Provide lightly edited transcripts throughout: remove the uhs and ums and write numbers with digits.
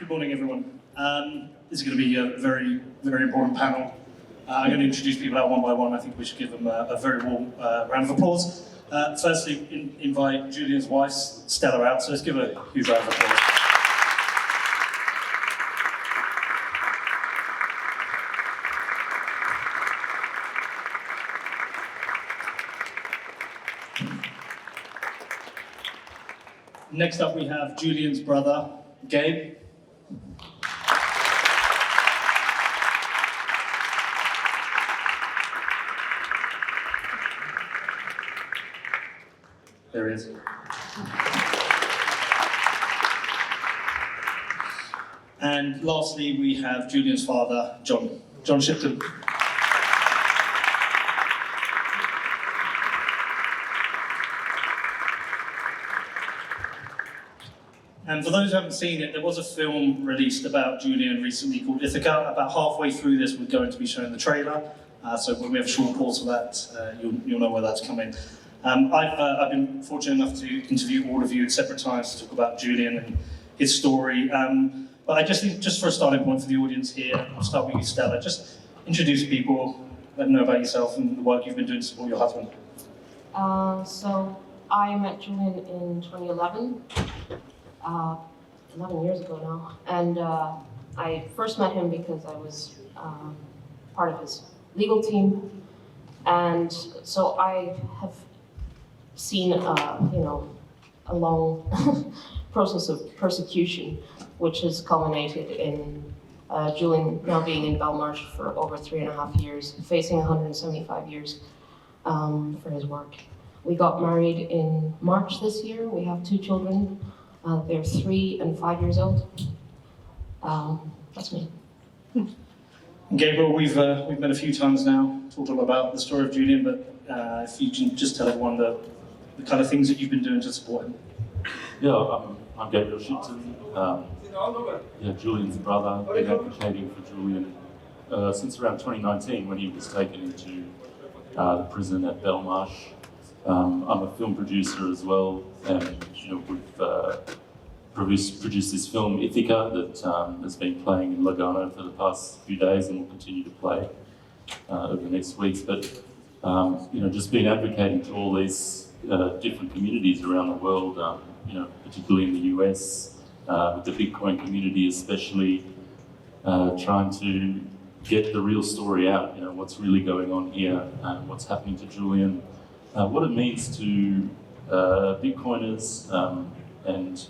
Good morning, everyone. This is going to be a very, very important panel. I'm going to introduce people out one by one. I think we should give them a very warm round of applause. Firstly, invite Julian's wife, Stella, out. So let's give her a huge round of applause. Next up, we have Julian's brother, Gabe. There he is. And lastly, we have Julian's father, John Shipton. And for those who haven't seen it, there was a film released about Julian recently called Ithaca. About halfway through this, we're going to be showing the trailer. So when we have a short pause for that, you'll know where that's coming. I've been fortunate enough to interview all of you at separate times to talk about Julian and his story. But I just think, just for a starting point for the audience here, I'll start with you, Stella. Just introduce people, let them know about yourself and the work you've been doing to support your husband. So I met Julian in 2011, 11 years ago now. And I first met him because I was part of his legal team. And so I have seen, a long process of persecution, which has culminated in Julian now being in Belmarsh for over 3.5 years, facing 175 years for his work. We got married in March this year. We have 2 children. They're 3 and 5 years old. That's me. Gabriel, we've met a few times now, talked all about the story of Julian, but if you can just tell everyone the kind of things that you've been doing to support him. Yeah, I'm Gabriel Shipton, Julian's brother. Been advocating for Julian since around 2019 when he was taken into the prison at Belmarsh. I'm a film producer as well, and we've produced this film Ithaca that has been playing in Lugano for the past few days and will continue to play over the next weeks. But just been advocating to all these different communities around the world, particularly in the US, with the Bitcoin community especially, trying to get the real story out, what's really going on here, what's happening to Julian, what it means to Bitcoiners, and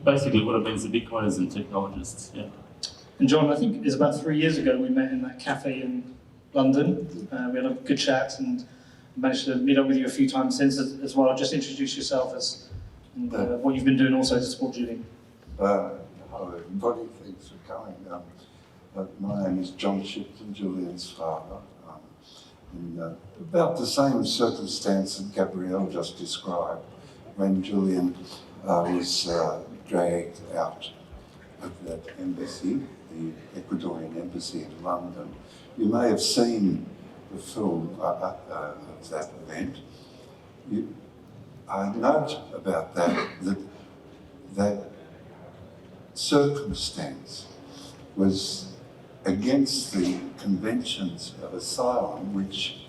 basically what it means to Bitcoiners and technologists. Yeah. And John, I think it was about 3 years ago we met in that cafe in London. We had a good chat and managed to meet up with you a few times since as well. Just introduce yourself and what you've been doing also to support Julian. Hello everybody, thanks for coming. My name is John Shipton, Julian's father. In about the same circumstance that Gabrielle just described, when Julian was dragged out of that embassy, the Ecuadorian embassy in London. You may have seen the film of that event. I note about that circumstance was against the conventions of asylum, which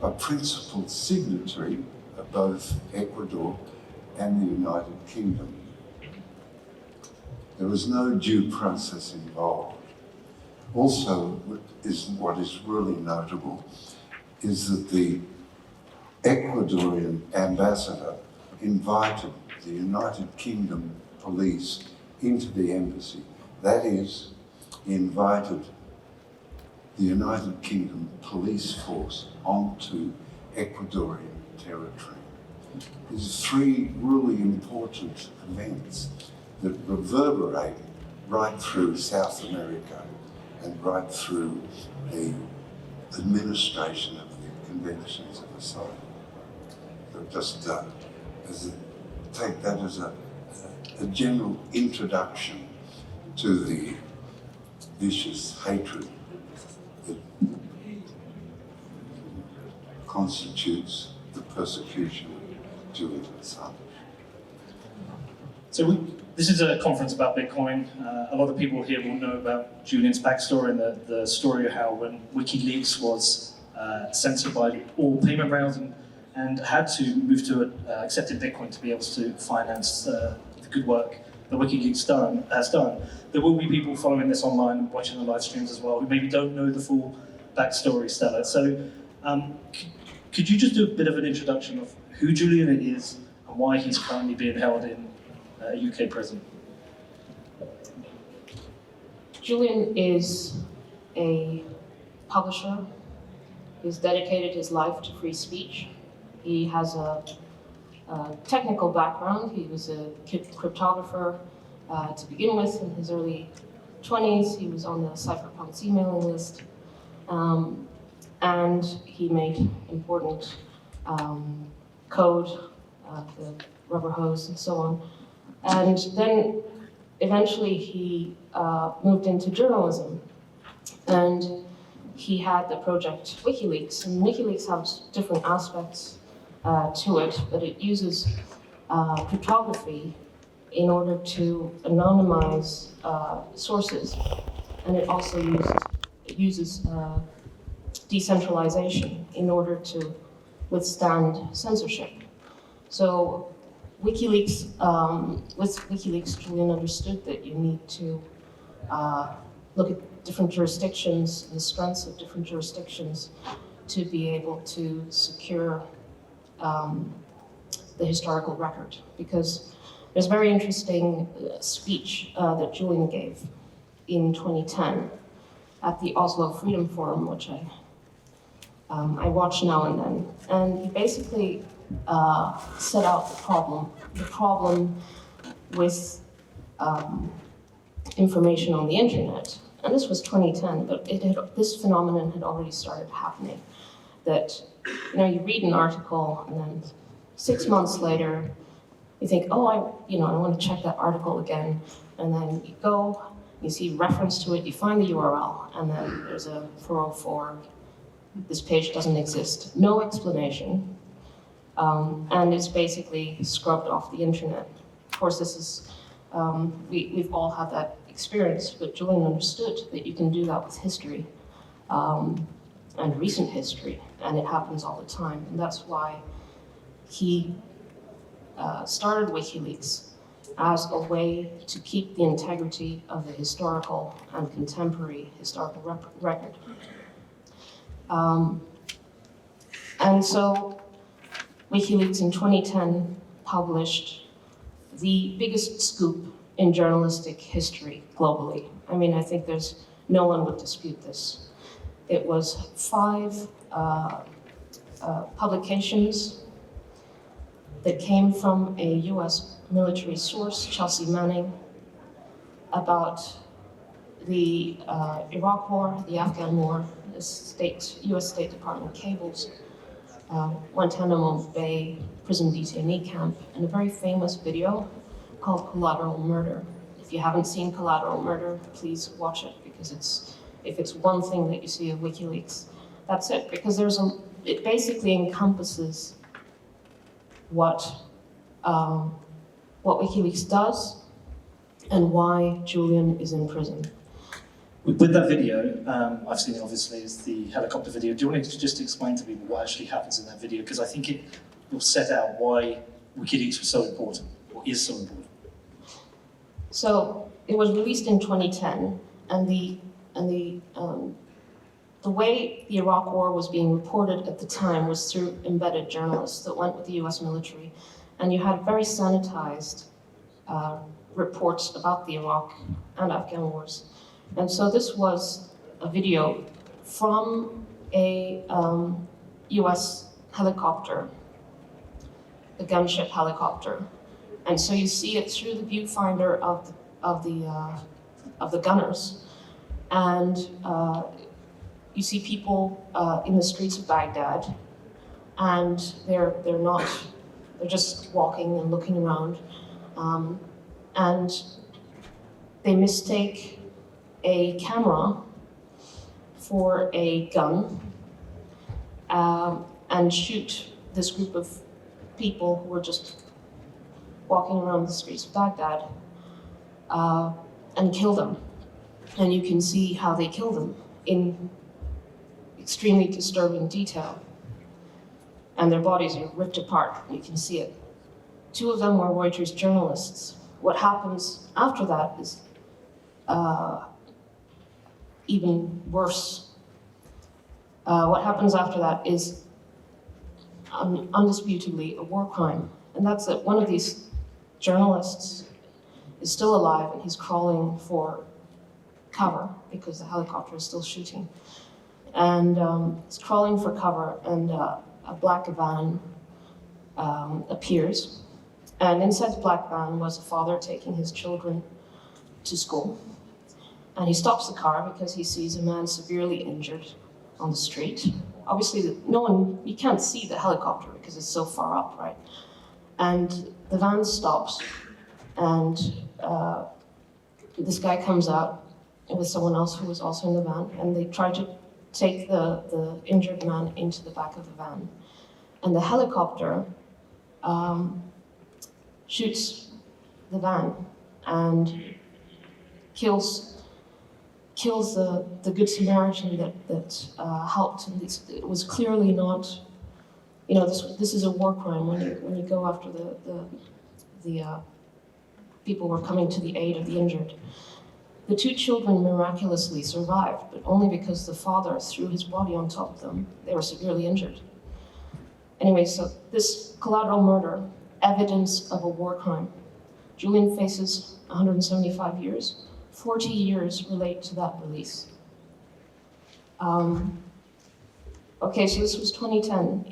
are principal signatory of both Ecuador and the United Kingdom. There was no due process involved. Also, what is really notable is that the Ecuadorian ambassador invited the United Kingdom police into the embassy. That is, he invited the United Kingdom police force onto Ecuadorian territory. These 3 really important events that reverberate right through South America and right through the administration of the conventions of asylum. So just take that as a general introduction to the vicious hatred that constitutes the persecution of Julian Assange. So This is a conference about Bitcoin. A lot of people here will know about Julian's backstory and the story of how when WikiLeaks was censored by all payment rails and had to move to accepted Bitcoin to be able to finance the good work that WikiLeaks has done. There will be people following this online, watching the live streams as well, who maybe don't know the full backstory, Stella. So could you just do a bit of an introduction of who Julian is and why he's currently being held in a UK prison? Julian is a publisher. He's dedicated his life to free speech. He has a technical background. He was a cryptographer to begin with. In his early 20s, he was on the cypherpunks emailing list. And he made important code, the rubber hose and so on. And then eventually he moved into journalism. And he had the project WikiLeaks. And WikiLeaks has different aspects to it, but it uses cryptography in order to anonymize sources. And it also uses decentralization in order to withstand censorship. So WikiLeaks, with WikiLeaks, Julian understood that you need to look at different jurisdictions, the strengths of different jurisdictions, to be able to secure the historical record. Because there's a very interesting speech that Julian gave in 2010 at the Oslo Freedom Forum, which I watch now and then. And he basically set out the problem with information on the internet. And this was 2010, but this phenomenon had already started happening. That, you read an article and then 6 months later, you think, oh, I want to check that article again. And then you go, you see reference to it, you find the URL, and then there's a 404. This page doesn't exist. No explanation. And it's basically scrubbed off the internet. Of course, this is, we've all had that experience, but Julian understood that you can do that with history and recent history, and it happens all the time. And that's why he started WikiLeaks as a way to keep the integrity of the historical and contemporary historical record. And so WikiLeaks in 2010 published the biggest scoop in journalistic history globally. I mean, I think no one would dispute this. It was 5 publications that came from a US military source, Chelsea Manning, about the Iraq War, the Afghan War, the US State Department cables, Guantanamo Bay prison detainee camp, and a very famous video called Collateral Murder. If you haven't seen Collateral Murder, please watch it, because if it's one thing that you see of WikiLeaks, that's it. Because it basically encompasses what WikiLeaks does and why Julian is in prison. With that video, I've seen it obviously, it's the helicopter video. Do you want to just explain to people what actually happens in that video? Because I think it will set out why WikiLeaks was so important, or is so important. So it was released in 2010, and the way the Iraq War was being reported at the time was through embedded journalists that went with the US military. And you had very sanitized reports about the Iraq and Afghan wars. And so this was a video from a US helicopter, a gunship helicopter. And so you see it through the viewfinder of the gunners. And you see people in the streets of Baghdad, and they're just walking and looking around, and they mistake a camera for a gun and shoot this group of people who were just walking around the streets of Baghdad. and kill them. And you can see how they kill them in extremely disturbing detail. And their bodies are ripped apart, you can see it. 2 of them were Reuters journalists. What happens after that is even worse. What happens after that is undisputably a war crime. And that's that one of these journalists is still alive and he's crawling for cover because the helicopter is still shooting. And he's crawling for cover, and a black van appears. And inside the black van was a father taking his children to school. And he stops the car because he sees a man severely injured on the street. Obviously, you can't see the helicopter because it's so far up, right? And the van stops, and this guy comes out with someone else who was also in the van, and they try to take the injured man into the back of the van. And the helicopter shoots the van and kills the Good Samaritan that helped. And it was clearly not, this is a war crime when you go after the people who are coming to the aid of the injured. The 2 children miraculously survived, but only because the father threw his body on top of them. They were severely injured. Anyway, so this collateral murder, evidence of a war crime. Julian faces 175 years. 40 years relate to that release. Okay, so this was 2010.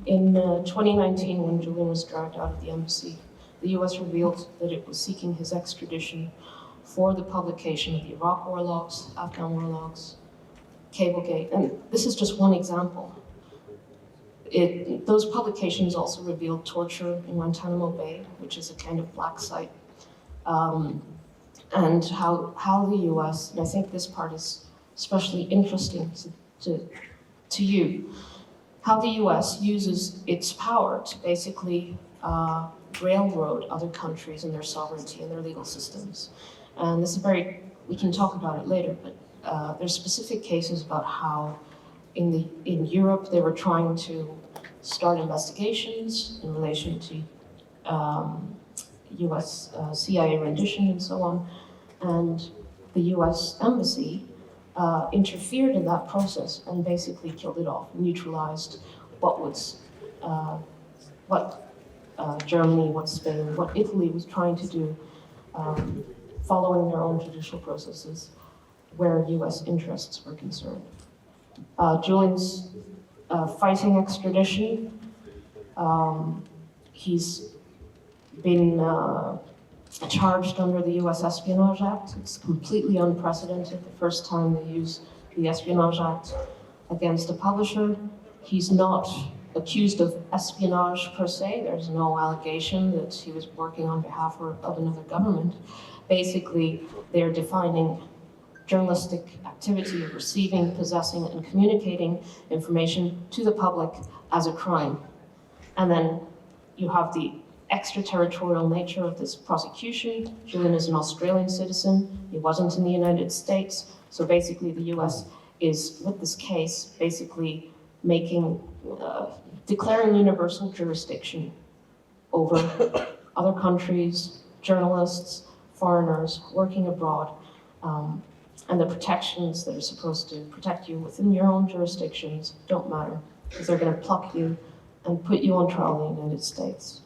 In 2019, when Julian was dragged out of the embassy, the US revealed that it was seeking his extradition for the publication of the Iraq war logs, Afghan war logs, Cablegate, and this is just one example. Those publications also revealed torture in Guantanamo Bay, which is a kind of black site, and how the US, and I think this part is especially interesting to you, how the US uses its power to basically railroad other countries and their sovereignty and their legal systems. And this is we can talk about it later, but there's specific cases about how in Europe they were trying to start investigations in relation to US CIA rendition and so on. And the US embassy interfered in that process and basically killed it off, neutralized what Germany, what Spain, what Italy was trying to do, following their own judicial processes where US interests were concerned. Julian's fighting extradition. He's been charged under the US Espionage Act. It's completely unprecedented, the first time they use the Espionage Act against a publisher. He's not accused of espionage per se. There's no allegation that he was working on behalf of another government. Basically, they're defining journalistic activity of receiving, possessing, and communicating information to the public as a crime. And then you have the extraterritorial nature of this prosecution. Julian is an Australian citizen. He wasn't in the United States. So basically the US is, with this case, basically declaring universal jurisdiction over other countries, journalists, foreigners working abroad, and the protections that are supposed to protect you within your own jurisdictions don't matter, because they're going to pluck you and put you on trial in the United States.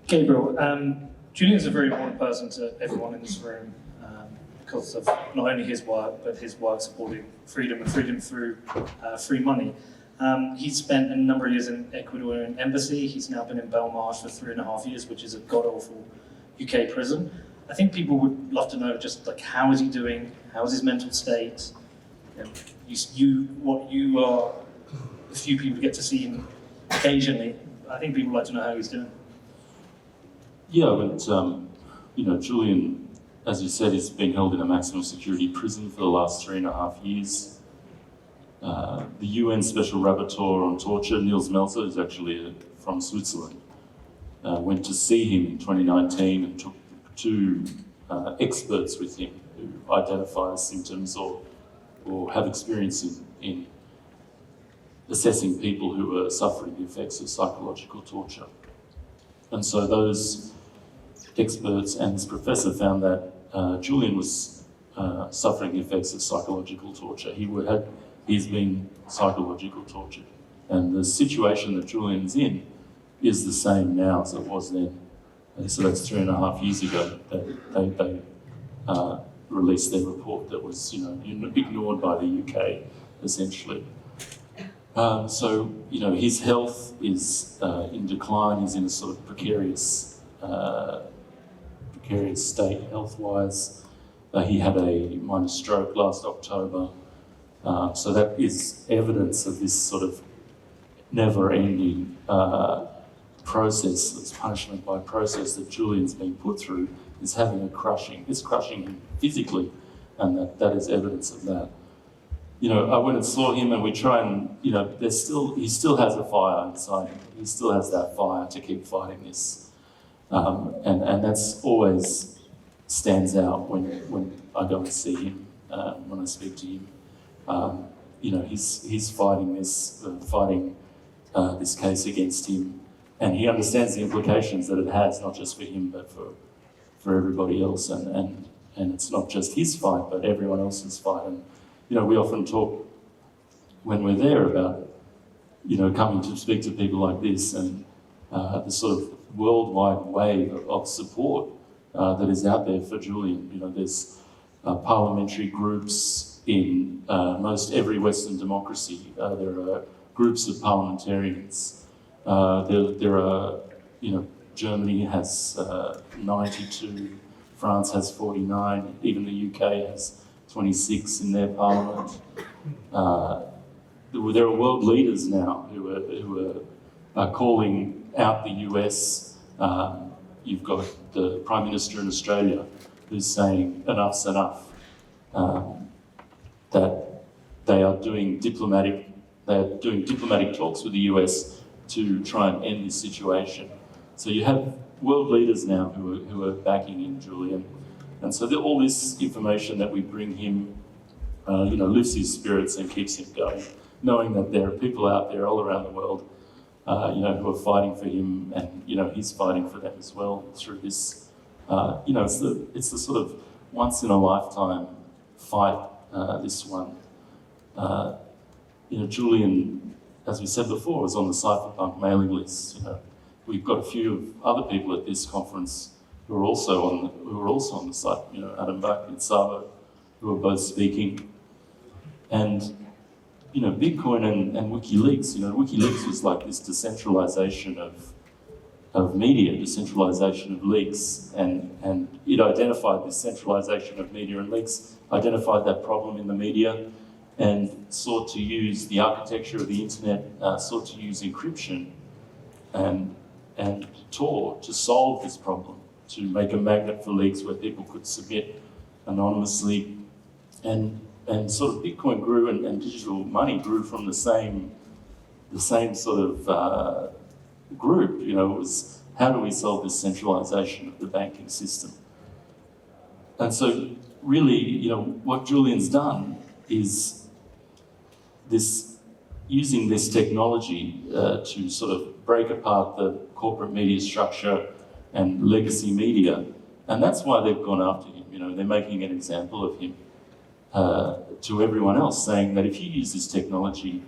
Gabriel, Julian's a very important person to everyone in this room because of not only his work, but his work supporting freedom and freedom through free money. He's spent a number of years in Ecuadorian embassy. He's now been in Belmarsh for 3.5 years, which is a god-awful UK prison. I think people would love to know just like how is he doing, how is his mental state. You are the few people who get to see him occasionally. I think people would like to know how he's doing. Yeah, but Julian, as you said, has been held in a maximum security prison for the last 3.5 years. The UN Special Rapporteur on Torture, Niels Melzer, is actually from Switzerland. Went to see him in 2019 and took 2 experts with him who identify symptoms or have experience in assessing people who are suffering the effects of psychological torture. And so those experts and this professor found that Julian was suffering the effects of psychological torture. He's been psychological tortured. And the situation that Julian's in is the same now as it was then. And so that's 3.5 years ago that they released their report that was, ignored by the UK, essentially. So, his health is in decline. He's in a sort of precarious state health-wise. He had a minor stroke last October. So that is evidence of this sort of never-ending process, this punishment by process that Julian's been put through is it's crushing him physically, and that is evidence of that. I went and saw him, and we try and, he still has a fire inside him. He still has that fire to keep fighting this. And that's always stands out when I go and see him, when I speak to him. He's fighting this case against him, and he understands the implications that it has, not just for him, but for everybody else. And it's not just his fight, but everyone else's fight. And, we often talk when we're there about, coming to speak to people like this and the sort of worldwide wave of support that is out there for Julian. There's parliamentary groups in most every Western democracy. There are groups of parliamentarians. There are, Germany has 92, France has 49, even the UK has 26 in their parliament. There are world leaders now who are calling out the US. You've got the Prime Minister in Australia who's saying enough's enough. That they are doing diplomatic talks with the US to try and end this situation. So you have world leaders now who are backing in Julian. And so all this information that we bring him, lifts his spirits and keeps him going, knowing that there are people out there all around the world, who are fighting for him, and, he's fighting for them as well through this, it's the sort of once in a lifetime fight, this one. Julian, as we said before, was on the cypherpunk mailing list. We've got a few other people at this conference who are also on the site. Adam Buck and Savo, who are both speaking. And Bitcoin and WikiLeaks. WikiLeaks was like this decentralization of media, decentralization of leaks, and it identified this centralization of media and leaks, identified that problem in the media, and sought to use the architecture of the internet, sought to use encryption and Tor to solve this problem, to make a magnet for leaks where people could submit anonymously. And sort of Bitcoin grew and digital money grew from the same sort of group. It was, how do we solve this centralization of the banking system? And so really, what Julian's done is using this technology to sort of break apart the corporate media structure and legacy media. And that's why they've gone after him. They're making an example of him to everyone else, saying that if you use this technology,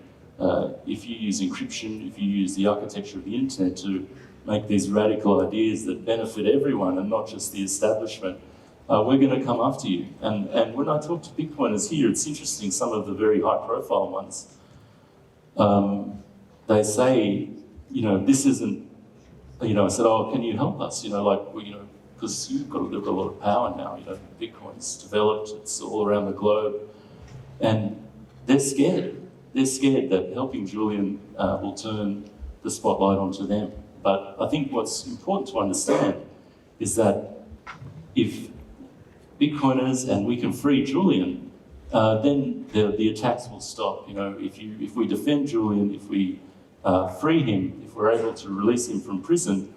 if you use encryption, if you use the architecture of the internet to make these radical ideas that benefit everyone and not just the establishment, we're going to come after you. And when I talk to Bitcoiners here, it's interesting, some of the very high-profile ones, they say, this isn't, I said, oh, can you help us? Because you've got a lot of power now. Bitcoin's developed, it's all around the globe. And they're scared. They're scared that helping Julian will turn the spotlight onto them. But I think what's important to understand is that if Bitcoiners and we can free Julian, then the attacks will stop. If we defend Julian, if we free him, if we're able to release him from prison,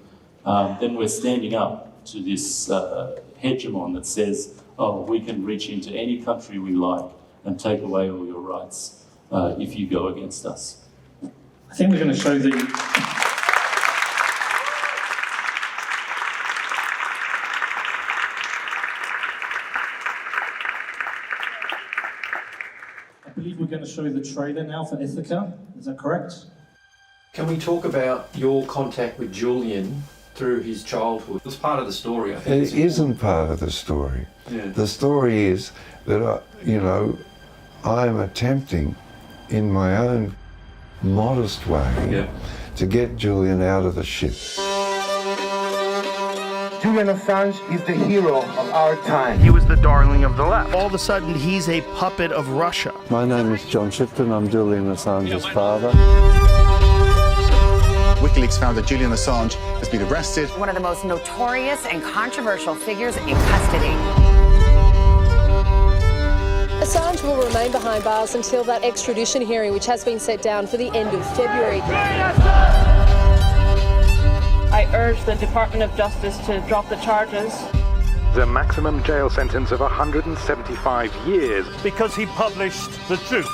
then we're standing up to this hegemon that says, oh, we can reach into any country we like and take away all your rights if you go against us. I think we're going to show the... I believe we're going to show the trailer now for Ithaca. Is that correct? Can we talk about your contact with Julian through his childhood? It's part of the story, I think. It isn't part of the story. Yeah. The story is that, I'm attempting in my own modest way to get Julian out of the ship. Julian Assange is the hero of our time. He was the darling of the left. All of a sudden, he's a puppet of Russia. My name is John Shipton. I'm Julian Assange's father. WikiLeaks found that Julian Assange has been arrested. One of the most notorious and controversial figures in custody. Assange will remain behind bars until that extradition hearing, which has been set down for the end of February. I urge the Department of Justice to drop the charges. The maximum jail sentence of 175 years. Because he published the truth.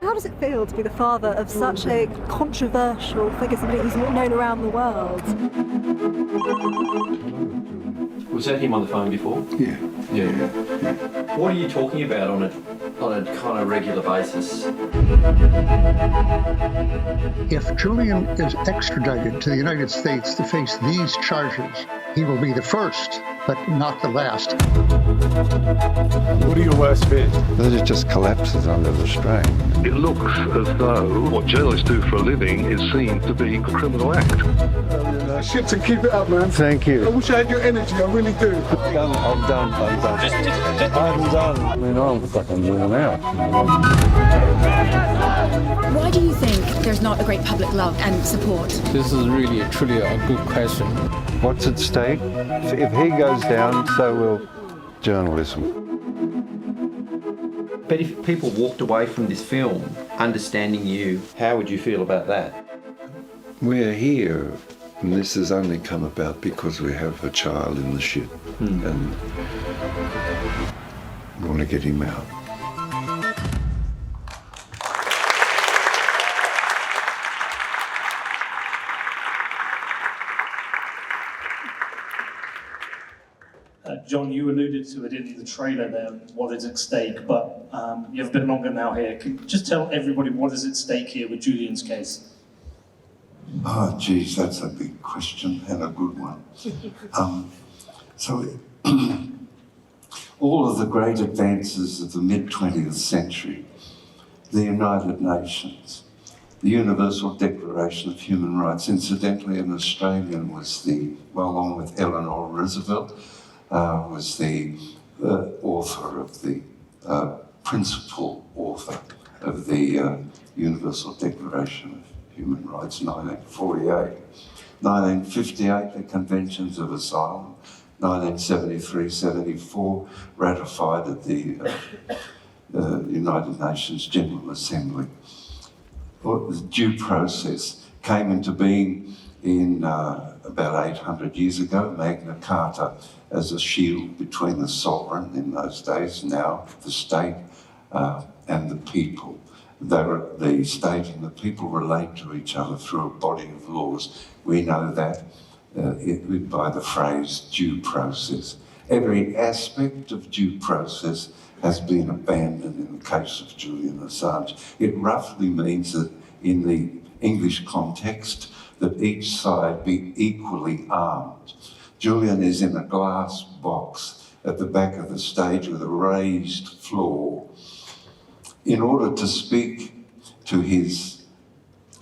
How does it feel to be the father of such a controversial figure, somebody who's known around the world? Was that him on the phone before? Yeah. What are you talking about on a kind of regular basis? If Julian is extradited to the United States to face these charges, he will be the first, but not the last. What are your worst fears? That it just collapses under the strain. It looks as though what journalists do for a living is seen to be a criminal act. Shipton, keep it up, man. Thank you. I wish I had your energy, I really do. I'm done. I'm done. I mean, I'm fucking worn out. Why do you think there's not a great public love and support? This is really, truly a good question. What's at stake? If he goes down, so will journalism. But if people walked away from this film understanding you, how would you feel about that? We're here, and this has only come about because we have a child in the ship, and we want to get him out. John, you alluded to it in the trailer there, what is at stake, but you have a bit longer now here. Can you just tell everybody what is at stake here with Julian's case? Oh, geez, that's a big question and a good one. All of the great advances of the mid-20th century, the United Nations, the Universal Declaration of Human Rights, incidentally an Australian was along with Eleanor Roosevelt, was the author of the principal author of the Universal Declaration of Human Rights, 1948. 1958, the Conventions of Asylum. 1973-74, ratified at the United Nations General Assembly. The due process came into being in about 800 years ago, Magna Carta, as a shield between the sovereign in those days, now the state and the people. The state and the people relate to each other through a body of laws. We know that by the phrase due process. Every aspect of due process has been abandoned in the case of Julian Assange. It roughly means that in the English context, that each side be equally armed. Julian is in a glass box at the back of the stage with a raised floor. In order to speak to his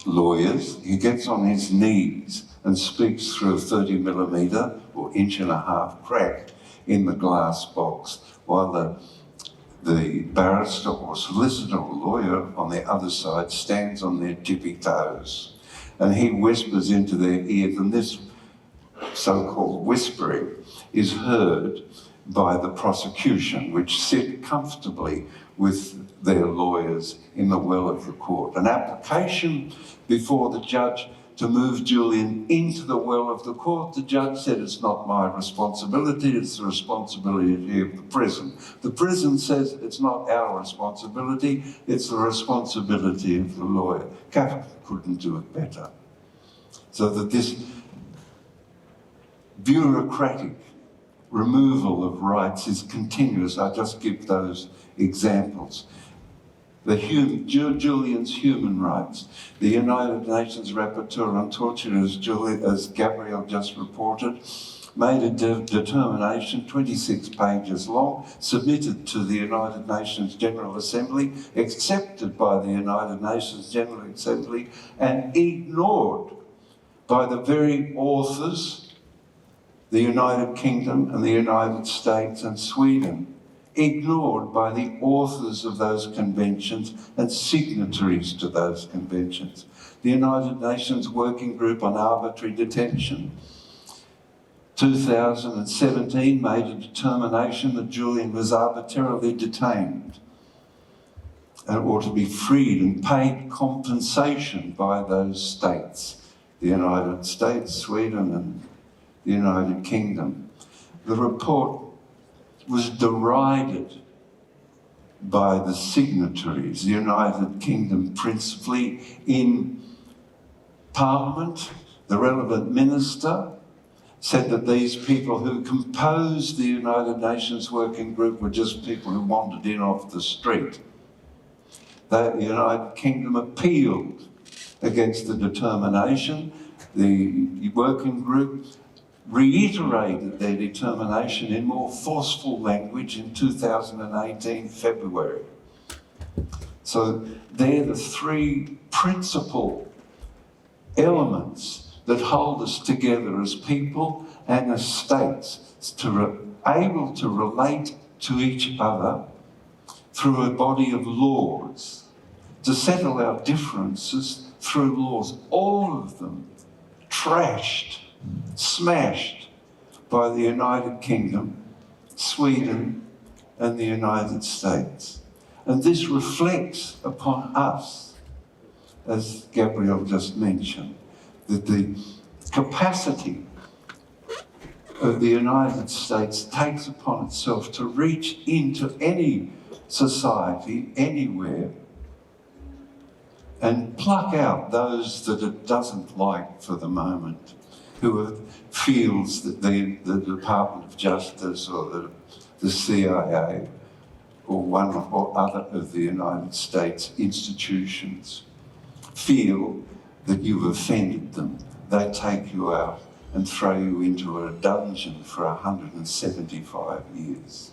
lawyers, he gets on his knees and speaks through a 30mm or 1.5-inch crack in the glass box, while the barrister or solicitor or lawyer on the other side stands on their tippy toes. And he whispers into their ears, and this so-called whispering is heard by the prosecution, which sit comfortably with their lawyers in the well of the court. An application before the judge to move Julian into the well of the court. The judge said, it's not my responsibility, it's the responsibility of the prison. The prison says it's not our responsibility, it's the responsibility of the lawyer. Kafka couldn't do it better. So that this bureaucratic removal of rights is continuous. I just give those examples. Julian's human rights. The United Nations Rapporteur on Torture, as Gabrielle just reported, made a determination, 26 pages long, submitted to the United Nations General Assembly, accepted by the United Nations General Assembly, and ignored by the very authors, the United Kingdom and the United States and Sweden, ignored by the authors of those conventions and signatories to those conventions. The United Nations Working Group on Arbitrary Detention, 2017, made a determination that Julian was arbitrarily detained and ought to be freed and paid compensation by those states, the United States, Sweden and the United Kingdom. The report was derided by the signatories, the United Kingdom principally in Parliament. The relevant minister said that these people who composed the United Nations Working Group were just people who wandered in off the street. The United Kingdom appealed against the determination. The working group reiterated their determination in more forceful language in 2018, February. So they're the three principal elements that hold us together as people and as states, able to relate to each other through a body of laws, to settle our differences through laws, all of them trashed, smashed by the United Kingdom, Sweden and the United States. And this reflects upon us, as Gabrielle just mentioned, that the capacity of the United States takes upon itself to reach into any society, anywhere, and pluck out those that it doesn't like for the moment, who feels that the Department of Justice or the CIA or one or other of the United States institutions feel that you've offended them. They take you out and throw you into a dungeon for 175 years.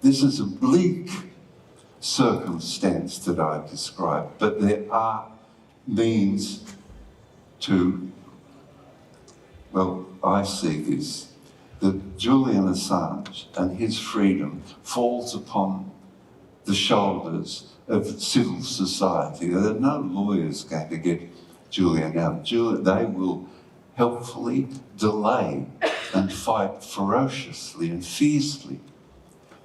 This is a bleak circumstance that I've described, but there are means to, well, I see this, that Julian Assange and his freedom falls upon the shoulders of civil society. There are no lawyers going to get Julian out. They will helpfully delay and fight ferociously and fiercely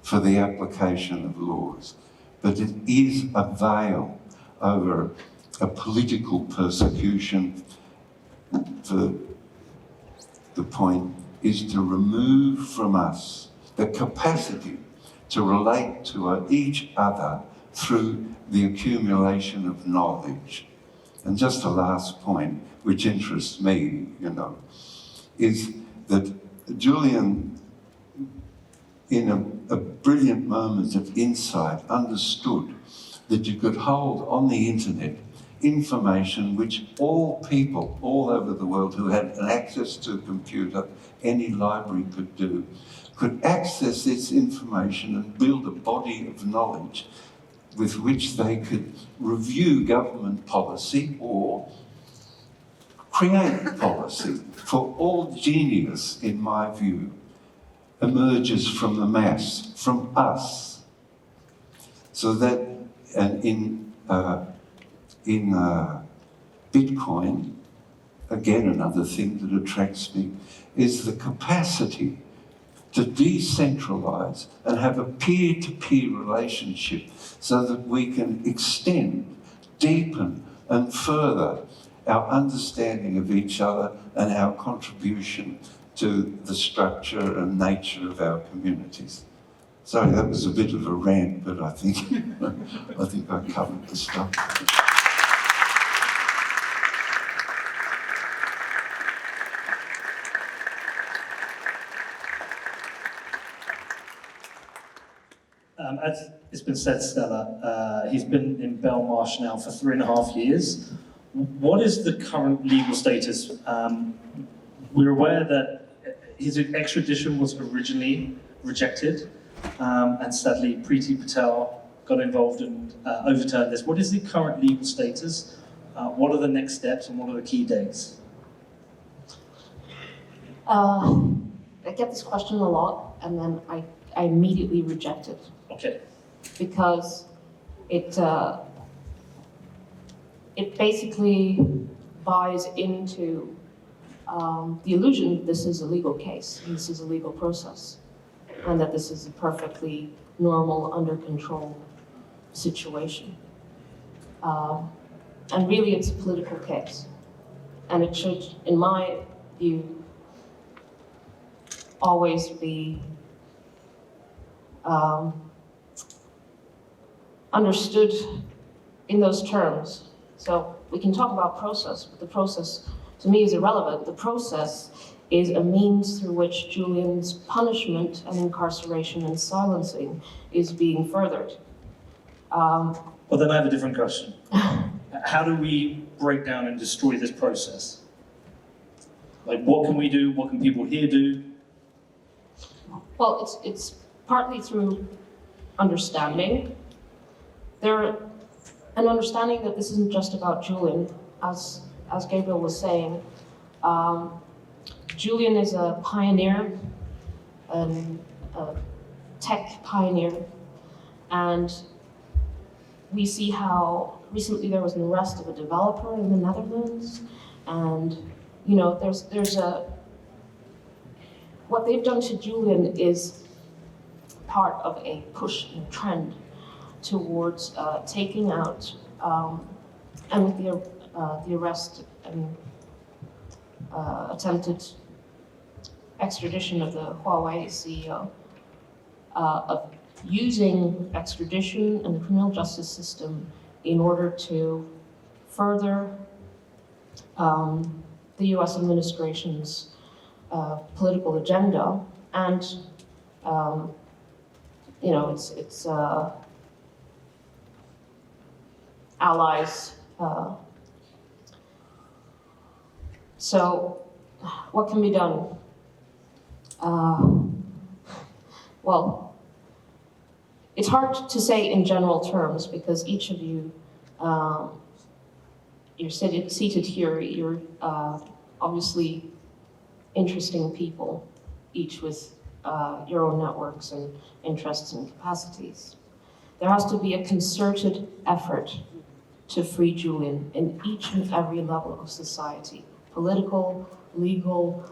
for the application of laws. But it is a veil over a political persecution. The point is to remove from us the capacity to relate to each other through the accumulation of knowledge. And just a last point, which interests me, is that Julian, in a brilliant moment of insight, understood that you could hold on the internet information which all people all over the world who had an access to a computer, any library could access this information and build a body of knowledge with which they could review government policy or create policy. For all genius, in my view, emerges from the mass, from us. So that, and in Bitcoin, again another thing that attracts me, is the capacity to decentralize and have a peer-to-peer relationship so that we can extend, deepen and further our understanding of each other and our contribution to the structure and nature of our communities. Sorry, that was a bit of a rant, but I think I covered the stuff. As it's been said, Stella, he's been in Belmarsh now for 3.5 years. What is the current legal status? We're aware that his extradition was originally rejected, and sadly Preeti Patel got involved and overturned this. What is the current legal status? What are the next steps and what are the key dates? I get this question a lot, and then I immediately reject it. Okay. Because it basically buys into the illusion that this is a legal case, and this is a legal process, and that this is a perfectly normal, under control situation. And really, it's a political case. And it should, in my view, always be understood in those terms. So we can talk about process, but the process to me is irrelevant. The process is a means through which Julian's punishment and incarceration and silencing is being furthered. Well, then I have a different question. How do we break down and destroy this process? Like, what can we do? What can people here do? Well, it's partly through understanding. An understanding that this isn't just about Julian, as Gabriel was saying. Julian is a pioneer, a tech pioneer, and we see how recently there was an arrest of a developer in the Netherlands, and you know, there's what they've done to Julian is part of a push and trend towards taking out, and with the arrest and attempted extradition of the Huawei CEO, of using extradition and the criminal justice system in order to further the US administration's political agenda, and you know, it's allies. So, what can be done? Well, it's hard to say in general terms because each of you, you're seated here, you're obviously interesting people, each with your own networks and interests and capacities. There has to be a concerted effort to free Julian in each and every level of society, political, legal,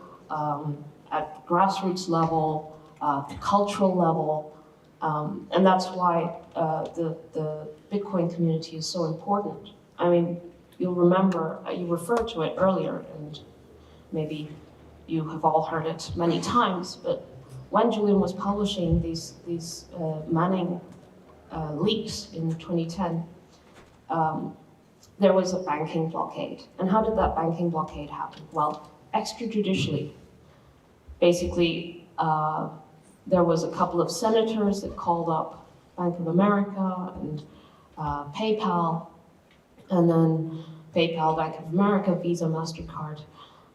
at grassroots level, cultural level, and that's why the Bitcoin community is so important. I mean, you'll remember, you referred to it earlier, and maybe you have all heard it many times, but when Julian was publishing these Manning leaks in 2010, there was a banking blockade. And how did that banking blockade happen? Well, extrajudicially. Basically, there was a couple of senators that called up Bank of America and PayPal, and then PayPal, Bank of America, Visa, MasterCard,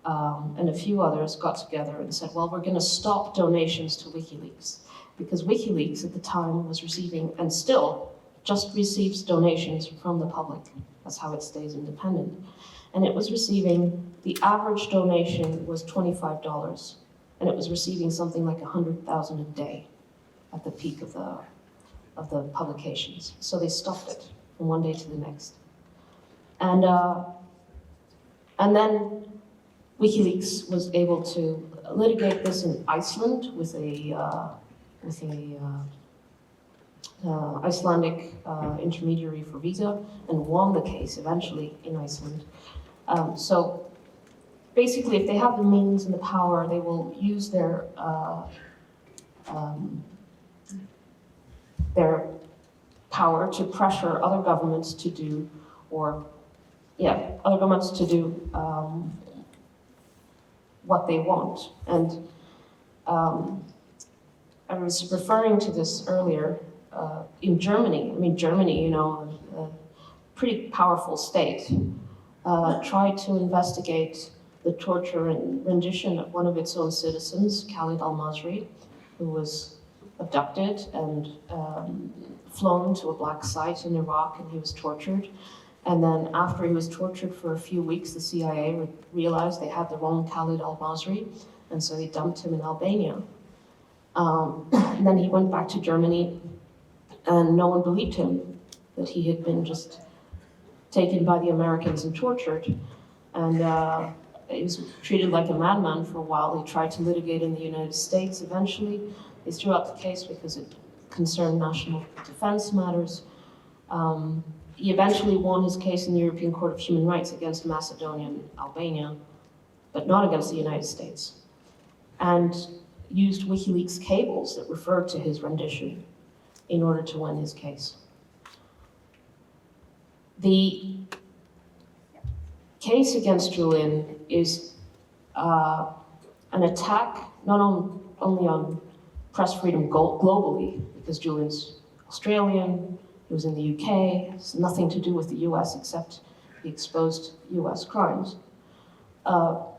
and a few others got together and said, well, we're going to stop donations to WikiLeaks, because WikiLeaks at the time was receiving, and still just receives donations from the public. That's how it stays independent. And it was receiving, the average donation was $25, and it was receiving something like 100,000 a day at the peak of the publications. So they stopped it from one day to the next. And then WikiLeaks was able to litigate this in Iceland with a Icelandic intermediary for Visa, and won the case eventually in Iceland. So basically, if they have the means and the power, they will use their power to pressure other governments to do, what they want. And I was referring to this earlier in Germany. I mean, Germany, a pretty powerful state, tried to investigate the torture and rendition of one of its own citizens, Khalid al-Masri, who was abducted and flown to a black site in Iraq, and he was tortured. And then after he was tortured for a few weeks, the CIA realized they had the wrong Khalid al-Masri, and so they dumped him in Albania. And then he went back to Germany, and no one believed him that he had been just taken by the Americans and tortured. And he was treated like a madman for a while. He tried to litigate in the United States. Eventually, they threw out the case because it concerned national defense matters. He eventually won his case in the European Court of Human Rights against Macedonia and Albania, but not against the United States, and used WikiLeaks cables that referred to his rendition in order to win his case. The case against Julian is an attack not only on press freedom globally, because Julian's Australian, he was in the UK, it's nothing to do with the US except he exposed US crimes. But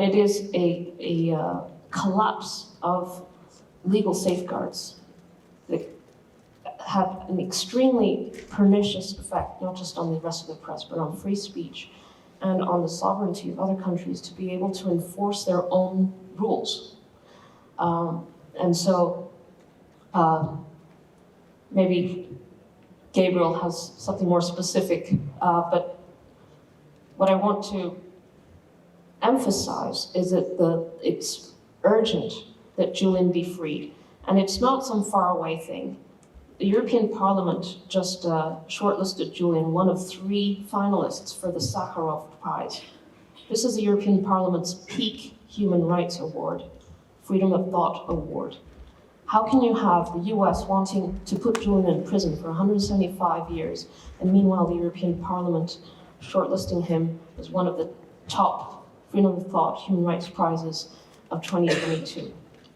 it is a collapse of legal safeguards that have an extremely pernicious effect, not just on the rest of the press, but on free speech and on the sovereignty of other countries to be able to enforce their own rules. And so maybe Gabriel has something more specific, but what I want to emphasize is that it's urgent that Julian be freed. And it's not some faraway thing. The European Parliament just shortlisted Julian, one of 3 finalists for the Sakharov Prize. This is the European Parliament's peak human rights award, Freedom of Thought Award. How can you have the US wanting to put Julian in prison for 175 years, and meanwhile the European Parliament shortlisting him as one of the top Freedom of Thought human rights prizes of 2022?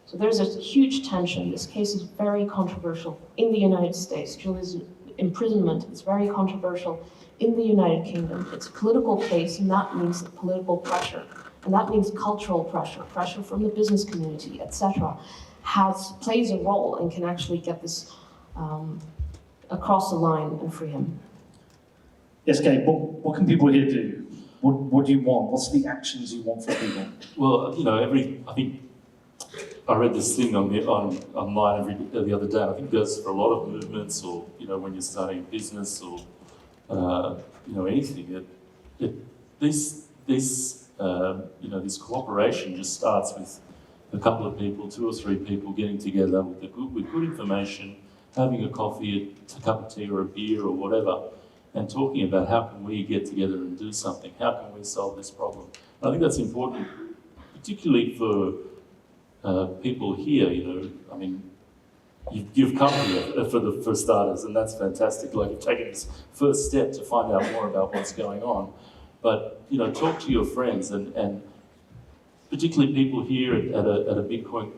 So there's a huge tension. This case is very controversial in the United States. Julian's imprisonment is very controversial in the United Kingdom. It's a political case, and that means political pressure. And that means cultural pressure, pressure from the business community, etc., plays a role and can actually get this across the line and free him. Yes, Gabe, what can people here do? What do you want? What's the actions you want from people? Well, I think I read this thing online the other day. I think it goes for a lot of movements, or when you're starting a business, or anything. This cooperation just starts with a couple of people, 2 or 3 people getting together with good information, having a coffee, a cup of tea, or a beer, or whatever, and talking about how can we get together and do something. How can we solve this problem? And I think that's important, particularly for people here. I mean, you've come here for starters, and that's fantastic. Like, you've taken this first step to find out more about what's going on. But talk to your friends, and particularly people here at a Bitcoin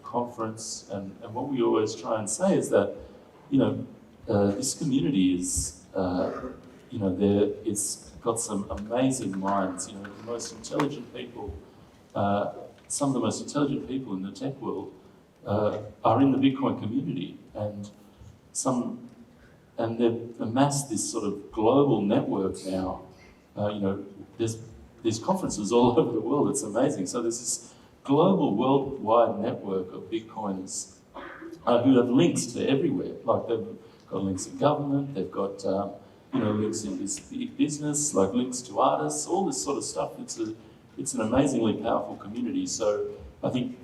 conference. And what we always try and say is that this community is it's got some amazing minds. The most intelligent people. Some of the most intelligent people in the tech world are in the Bitcoin community, and they've amassed this sort of global network now. There's conferences all over the world. It's amazing. So there's this global, worldwide network of Bitcoiners who have links to everywhere. Like, they've got links in government, they've got links in business, like links to artists, all this sort of stuff. It's an amazingly powerful community. So I think,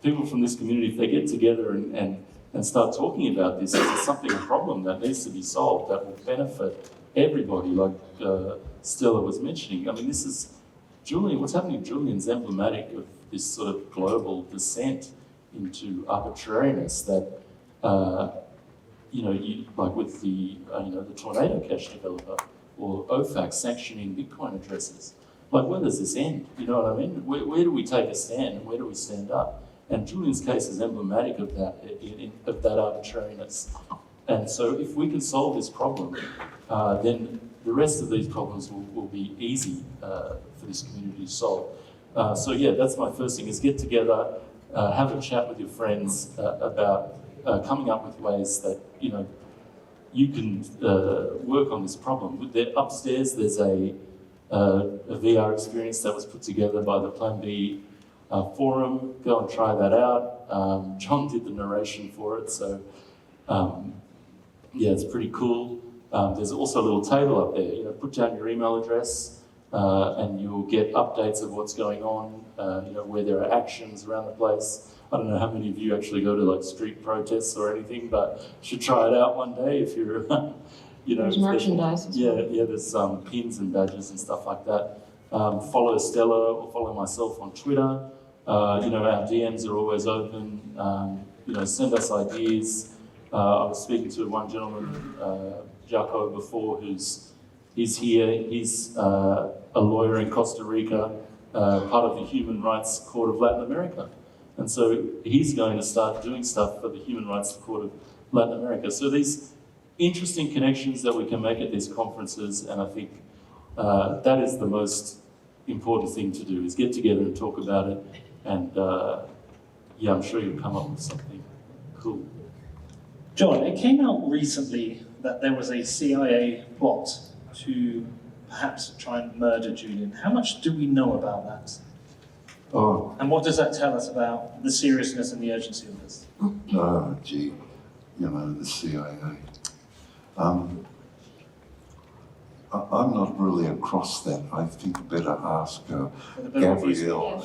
people from this community, if they get together and start talking about this, it's a problem that needs to be solved, that will benefit everybody, like Stella was mentioning. I mean, Julian, what's happening to Julian's emblematic of this sort of global descent into arbitrariness that, like with the Tornado Cash developer or OFAC sanctioning Bitcoin addresses. Like, where does this end? You know what I mean? Where do we take a stand and where do we stand up? And Julian's case is emblematic of that, of that arbitrariness. And so if we can solve this problem, then the rest of these problems will be easy for this community to solve. So yeah, that's my first thing, is get together, have a chat with your friends about coming up with ways that, you can work on this problem. Upstairs, there's a VR experience that was put together by the Plan B forum. Go and try that out. John did the narration for it, so yeah, it's pretty cool. There's also a little table up there. Put down your email address, and you'll get updates of what's going on. Where there are actions around the place. I don't know how many of you actually go to like street protests or anything, but you should try it out one day if you're, There's merchandise. There's pins and badges and stuff like that. Follow Stella or follow myself on Twitter. Our DMs are always open. Send us ideas. I was speaking to one gentleman, Jaco, before, he's here. He's a lawyer in Costa Rica, part of the Human Rights Court of Latin America. And so he's going to start doing stuff for the Human Rights Court of Latin America. So these interesting connections that we can make at these conferences, and I think that is the most important thing to do, is get together and talk about it. And I'm sure you'll come up with something cool. John, it came out recently that there was a CIA plot to perhaps try and murder Julian. How much do we know about that? Oh. And what does that tell us about the seriousness and the urgency of this? Oh, gee, the CIA. I'm not really across that. I think better ask Gabrielle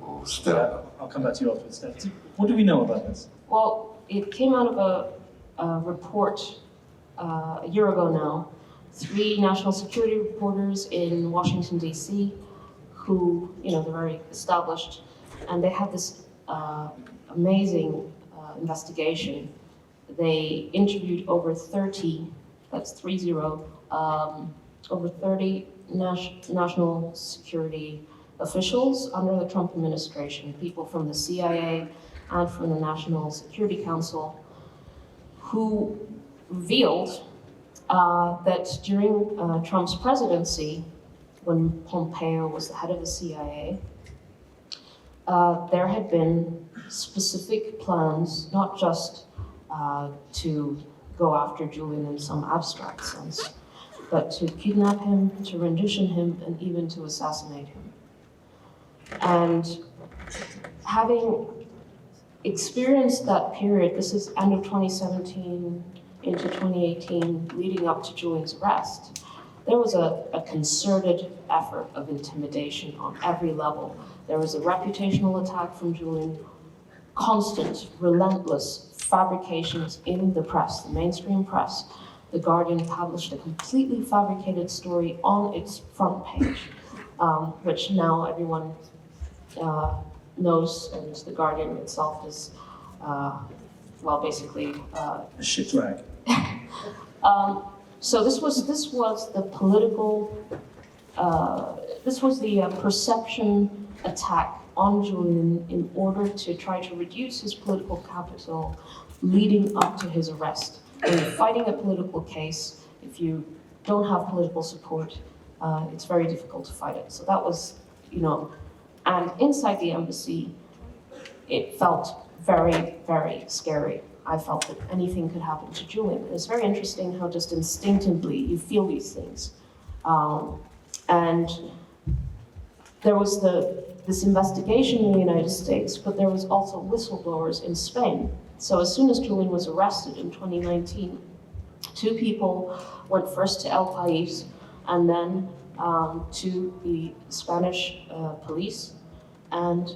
or Stella. Yeah, I'll come back to you afterwards, Stella. What do we know about this? Well, it came out of a report a year ago now. 3 national security reporters in Washington, D.C., who, they're very established, and they had this amazing investigation. They interviewed over 30, that's 30, over 30 national security officials under the Trump administration, people from the CIA and from the National Security Council, who revealed that during Trump's presidency, when Pompeo was the head of the CIA, there had been specific plans, not just to go after Julian in some abstract sense, but to kidnap him, to rendition him, and even to assassinate him. And having experienced that period, this is end of 2017 into 2018, leading up to Julian's arrest, there was a concerted effort of intimidation on every level. There was a reputational attack from Julian, constant, relentless fabrications in the press, the mainstream press. The Guardian published a completely fabricated story on its front page, which now everyone knows, and the Guardian itself is, basically a shit rag. So this was the political, this was the perception attack on Julian in order to try to reduce his political capital leading up to his arrest. When you're fighting a political case, if you don't have political support, it's very difficult to fight it. So that was, and inside the embassy, it felt very, very scary. I felt that anything could happen to Julian. It's very interesting how just instinctively you feel these things. And there was this investigation in the United States, but there was also whistleblowers in Spain. So as soon as Julian was arrested in 2019, 2 people went first to El País and then to the Spanish police and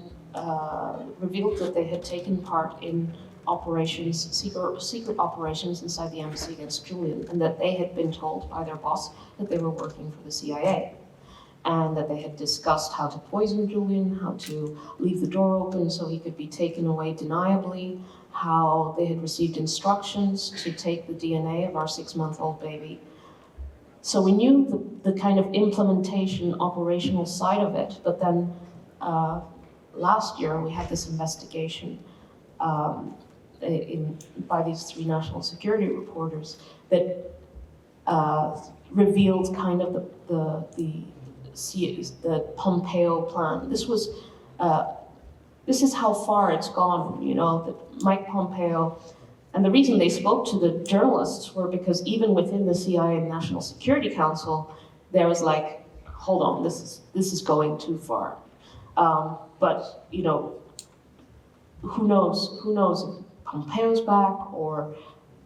revealed that they had taken part in operations, secret operations inside the embassy against Julian, and that they had been told by their boss that they were working for the CIA, and that they had discussed how to poison Julian, how to leave the door open so he could be taken away deniably, how they had received instructions to take the DNA of our 6-month-old baby. So we knew the kind of implementation, operational side of it, but then last year we had this investigation by these 3 national security reporters that revealed kind of the Pompeo plan. This is how far it's gone, you know, that Mike Pompeo, and the reason they spoke to the journalists were because even within the CIA and National Security Council, there was like, hold on, this is going too far. But, you know, who knows if Pompeo's back,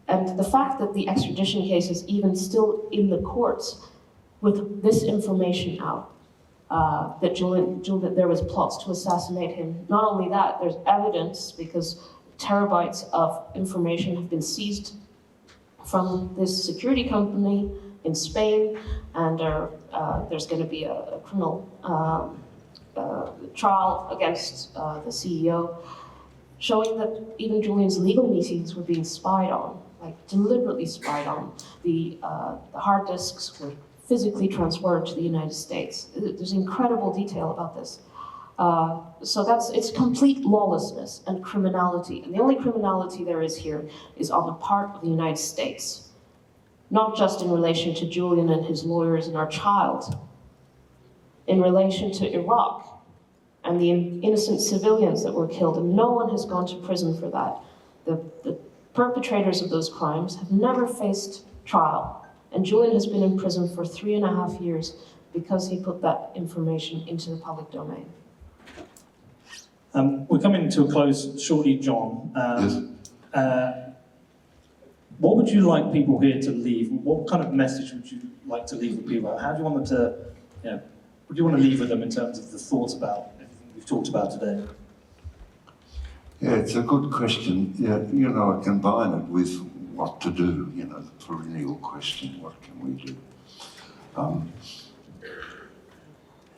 and the fact that the extradition case is even still in the courts with this information out, that Julian, there was plots to assassinate him. Not only that, there's evidence because terabytes of information have been seized from this security company in Spain, and there's going to be a criminal trial against the CEO, showing that even Julian's legal meetings were being spied on, like deliberately spied on. The hard disks were physically transferred to the United States. There's incredible detail about this. So it's complete lawlessness and criminality. And the only criminality there is here is on the part of the United States, not just in relation to Julian and his lawyers and our child, in relation to Iraq and the innocent civilians that were killed, and no one has gone to prison for that. The perpetrators of those crimes have never faced trial, and Julian has been in prison for 3.5 years because he put that information into the public domain. We're coming to a close shortly, John. Yes. What would you like people here to leave? What kind of message would you like to leave with people? How do you want them to, what do you want to leave with them in terms of the thoughts about everything we've talked about today? Yeah, it's a good question. Yeah, you know, I combine it with what to do, you know, the perennial question, what can we do?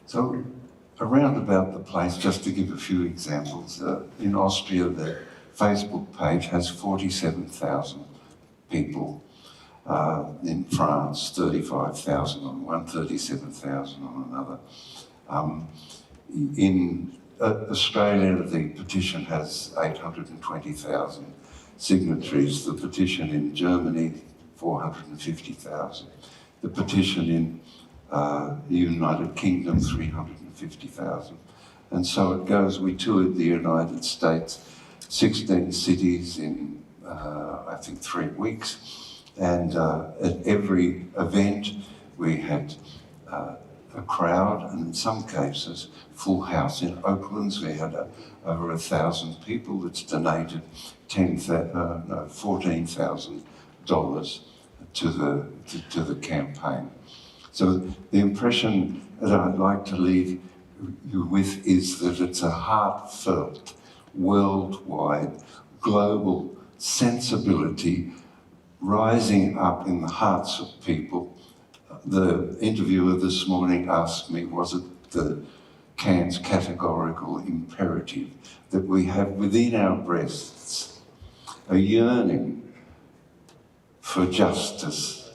So around about the place, just to give a few examples, in Austria the Facebook page has 47,000 people. In France, 35,000 on one, 37,000 on another. In Australia, the petition has 820,000 signatories. The petition in Germany, 450,000. The petition in the United Kingdom, 350,000. And so it goes. We toured the United States, 16 cities in, I think, 3 weeks. And at every event, we had a crowd, and in some cases, full house. In Oakland's, we had over 1,000 people that's donated $14,000 to the campaign. So the impression that I'd like to leave you with is that it's a heartfelt, worldwide, global sensibility rising up in the hearts of people. The interviewer this morning asked me, was it the Kant's categorical imperative that we have within our breasts a yearning for justice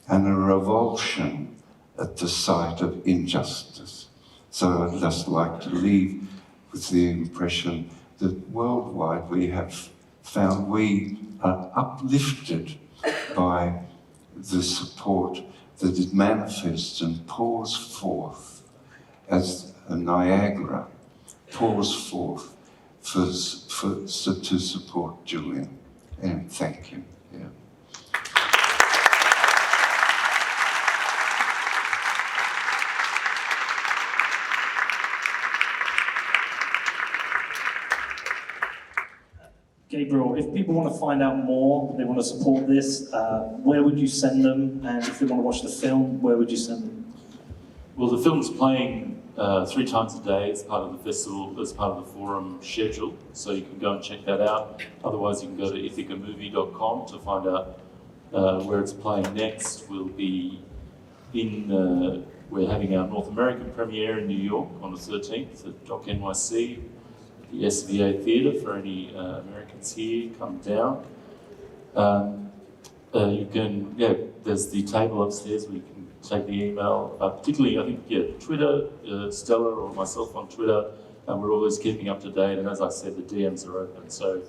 and a revulsion at the sight of injustice. So I'd just like to leave with the impression that worldwide we have found we are uplifted by the support that it manifests and pours forth as a Niagara pours forth to support Julian. And thank you. Yeah. Gabriel, if people want to find out more, they want to support this, where would you send them? And if they want to watch the film, where would you send them? Well, the film's playing 3 times a day as part of the festival, as part of the forum schedule. So you can go and check that out. Otherwise, you can go to ithacamovie.com to find out where it's playing next. We'll be we're having our North American premiere in New York on the 13th at Dock NYC, the SVA Theatre for any Americans here, come down. You can, there's the table upstairs where you can take the email, particularly, I think, Twitter, Stella or myself on Twitter, and we're always keeping up to date, and as I said, the DMs are open, so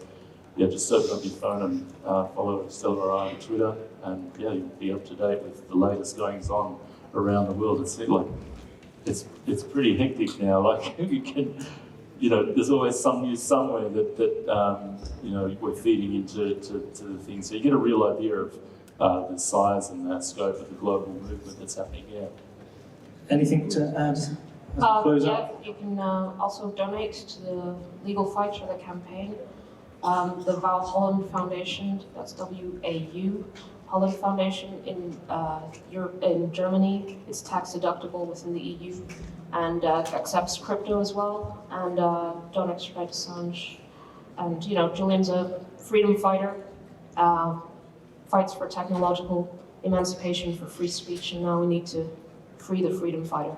just open up your phone and follow Stella or I on Twitter, and you'll be up to date with the latest goings on around the world. It's like, it's pretty hectic now, like, you can, there's always some news somewhere that we're feeding into the thing, so you get a real idea of the size and the scope of the global movement that's happening here. Anything to add as we close up? You can also donate to the Legal Fight for the campaign. The Val Holland Foundation, that's WAU, Holland Foundation in Germany. It's tax deductible within the EU and accepts crypto as well. And don't extradite Assange. And Julian's a freedom fighter. Fights for technological emancipation, for free speech, and now we need to free the freedom fighter.